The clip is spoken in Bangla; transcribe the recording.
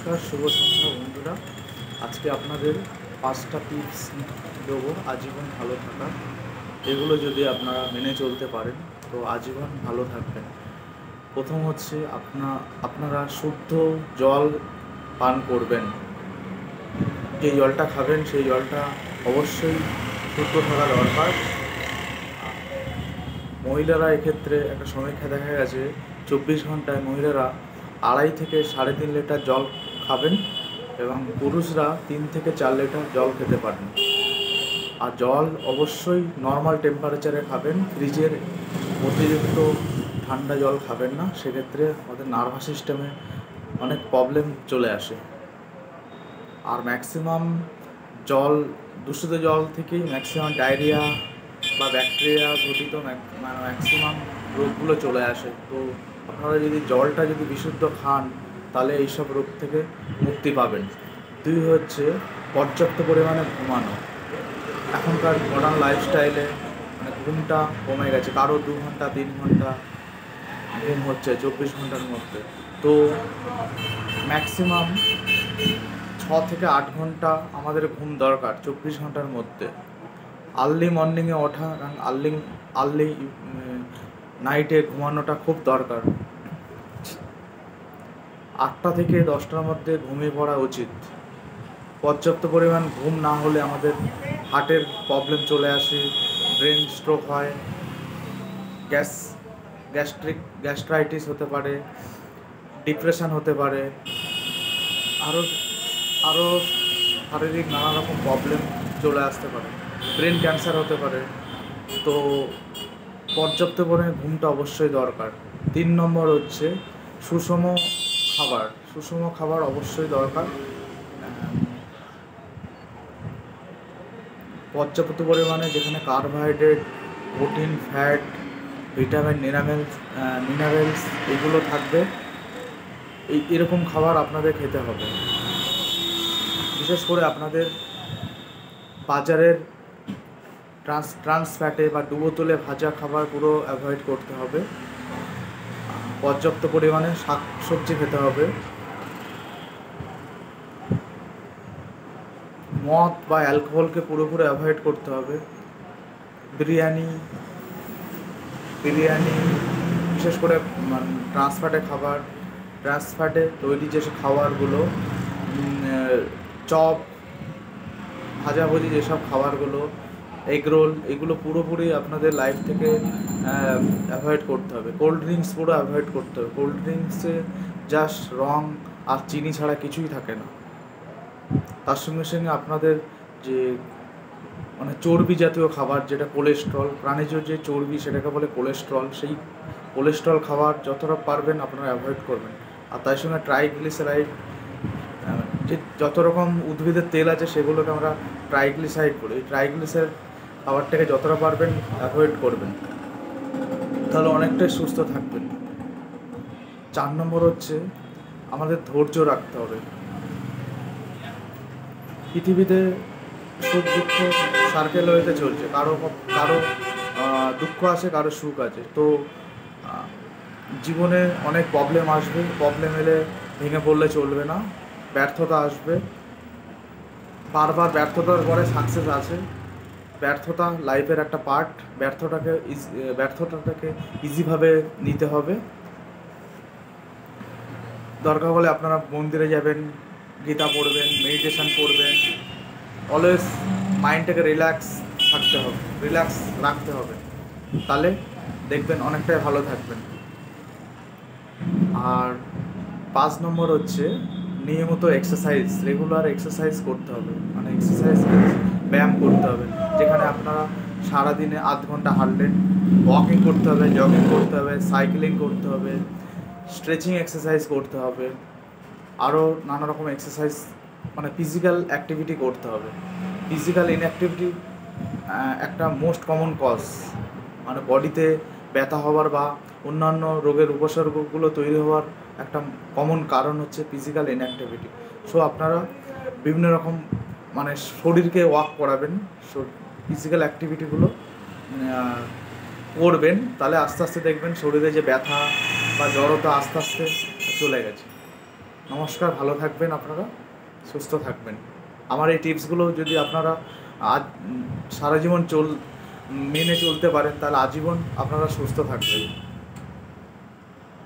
নমস্কার, শুভ সন্ধ্যা বন্ধুরা। আজকে আপনাদের 5টা টিপস দেবো আজীবন ভালো থাকার। এগুলো যদি আপনারা মেনে চলতে পারেন তো আজীবন ভালো থাকবেন। প্রথম হচ্ছে আপনারা শুদ্ধ জল পান করবেন। যে জলটা খাবেন সেই জলটা অবশ্যই শুদ্ধ থাকা দরকার। মহিলারা এক্ষেত্রে একটা সমীক্ষা দেখা গেছে 24 ঘন্টায় মহিলারা 2.5 থেকে 3.5 লিটার জল খাবেন এবং পুরুষরা 3 থেকে 4 লিটার জল খেতে পারেন। আর জল অবশ্যই নর্মাল টেম্পারেচারে খাবেন, ফ্রিজের অতিরিক্ত ঠান্ডা জল খাবেন না, সেক্ষেত্রে আমাদের নার্ভাস সিস্টেমে অনেক প্রবলেম চলে আসে। আর ম্যাক্সিমাম দূষিত জল থেকেই ম্যাক্সিমাম ডায়রিয়া বা ব্যাকটেরিয়া ঘটিত ম্যাক্সিমাম রোগগুলো চলে আসে। তো আপনারা যদি জলটা বিশুদ্ধ খান তাহলে এইসব রোগ থেকে মুক্তি পাবেন। 2 হচ্ছে পর্যাপ্ত পরিমাণে ঘুমানো। এখনকার মডার্ন লাইফস্টাইলে ঘুমটা কমে গেছে, কারো 2 ঘন্টা 3 ঘন্টা ঘুম হচ্ছে 24 ঘন্টার মধ্যে। তো ম্যাক্সিমাম 6 থেকে 8 ঘন্টা আমাদের ঘুম দরকার 24 ঘন্টার মধ্যে। আর্লি মর্নিংয়ে ওঠা এবং আর্লি নাইটে ঘুমানোটা খুব দরকার। 8টা থেকে 10টার মধ্যে ঘুমিয়ে পড়া উচিত। পর্যাপ্ত পরিমাণ ঘুম না হলে আমাদের হার্টের প্রবলেম চলে আসে, ব্রেন স্ট্রোক হয়, গ্যাস্ট্রাইটিস হতে পারে, ডিপ্রেশন হতে পারে, আরও শারীরিক নানা রকম প্রবলেম চলে আসতে পারে, ব্রেন ক্যান্সার হতে পারে। তো পর্যাপ্ত পরিমাণে ঘুমটা অবশ্যই দরকার। 3 নম্বর হচ্ছে সুষম খাবার অবশ্যই দরকার। পর্যাপ্ত পরিমাণে যেখানে carbohydrate, protein, fat, vitamin, minerals এগুলো থাকবে, এরকম খাবার আপনাদের খেতে হবে। বিশেষ করে আপনাদের বাজারের ট্রান্স ফ্যাটে বা ডুবো তুলে ভাজা খাবার পুরো অ্যাভয়েড করতে হবে। পর্যাপ্ত পরিমাণে শাকসবজি খেতে হবে। মদ বা অ্যালকোহলকে পুরোপুরি অ্যাভয়েড করতে হবে। বিরিয়ানি বিশেষ করে ট্রান্স ফ্যাটে তৈরি যেসব খাবারগুলো, চপ, ভাজাভুজি যেসব খাবারগুলো, এগরোল, এগুলো পুরোপুরি আপনাদের লাইফ থেকে অ্যাভয়েড করতে হবে। কোল্ড ড্রিঙ্কস পুরো অ্যাভয়েড করতে হবে। কোল্ড ড্রিঙ্কসে জাস্ট রং আর চিনি ছাড়া কিছুই থাকে না। তার সঙ্গে আপনাদের যে চর্বি জাতীয় খাবার, যেটা কোলেস্ট্রল, প্রাণীজ যে চর্বি সেটাকে বলে কোলেস্ট্রল, সেই কোলেস্ট্রল খাবার যতটা পারবেন আপনারা অ্যাভয়েড করবেন। আর তার সঙ্গে ট্রাইগ্লিসারাইড, যে যত রকম উদ্ভিদের তেল আছে সেগুলোকে আমরা ট্রাইগ্লিসারাইড বলি, এই ট্রাইগ্লিসারাইড খাবারটাকে যতটা পারবেন অ্যাভয়েড করবেন, তাহলে অনেকটাই সুস্থ থাকবেন। 4 নম্বর হচ্ছে আমাদের ধৈর্য রাখতে হবে। পৃথিবীতে সুখ দুঃখ সার্কেল হইতে চলছে, কারো দুঃখ আছে, কারো সুখ আছে। তো জীবনে অনেক প্রবলেম আসবে, প্রবলেম এলে ভেঙে পড়লে চলবে না, ব্যর্থতা আসবে। বারবার ব্যর্থতার পরে সাকসেস আছে। ব্যর্থতা লাইফের একটা পার্ট। ব্যর্থতাটাকে ইজিভাবে নিতে হবে। দরকার হলে আপনারা মন্দিরে যাবেন, গীতা পড়বেন, মেডিটেশন করবেন। অলওয়েজ মাইন্ডটাকে রিল্যাক্স রাখতে হবে, তাহলে দেখবেন অনেকটাই ভালো থাকবেন। আর 5 নম্বর হচ্ছে নিয়মিত এক্সারসাইজ, রেগুলার এক্সারসাইজ করতে হবে। ব্যায়াম করতে হবে, যেখানে আপনারা সারাদিনে 8 ঘন্টা হাঁটলেন, ওয়াকিং করতে হবে, জগিং করতে হবে, সাইক্লিং করতে হবে, স্ট্রেচিং এক্সারসাইজ করতে হবে, আরও নানা রকম এক্সারসাইজ, ফিজিক্যাল অ্যাক্টিভিটি করতে হবে। ফিজিক্যাল ইনঅ্যাক্টিভিটি একটা মোস্ট কমন কজ, বডিতে ব্যথা হওয়ার বা অন্যান্য রোগের উপসর্গগুলো তৈরি হওয়ার একটা কমন কারণ হচ্ছে ফিজিক্যাল ইনঅ্যাক্টিভিটি। সো আপনারা বিভিন্ন রকম শরীরকে ওয়াক করাবেন, ফিজিক্যাল অ্যাক্টিভিটিগুলো করবেন, তাহলে আস্তে আস্তে দেখবেন শরীরে যে ব্যথা বা জড়তা আস্তে আস্তে চলে গেছে। নমস্কার, ভালো থাকবেন, আপনারা সুস্থ থাকবেন। আমার এই টিপসগুলো যদি আপনারা আজ সারা জীবন মেনে চলতে পারেন, তাহলে আজীবন আপনারা সুস্থ থাকবেন।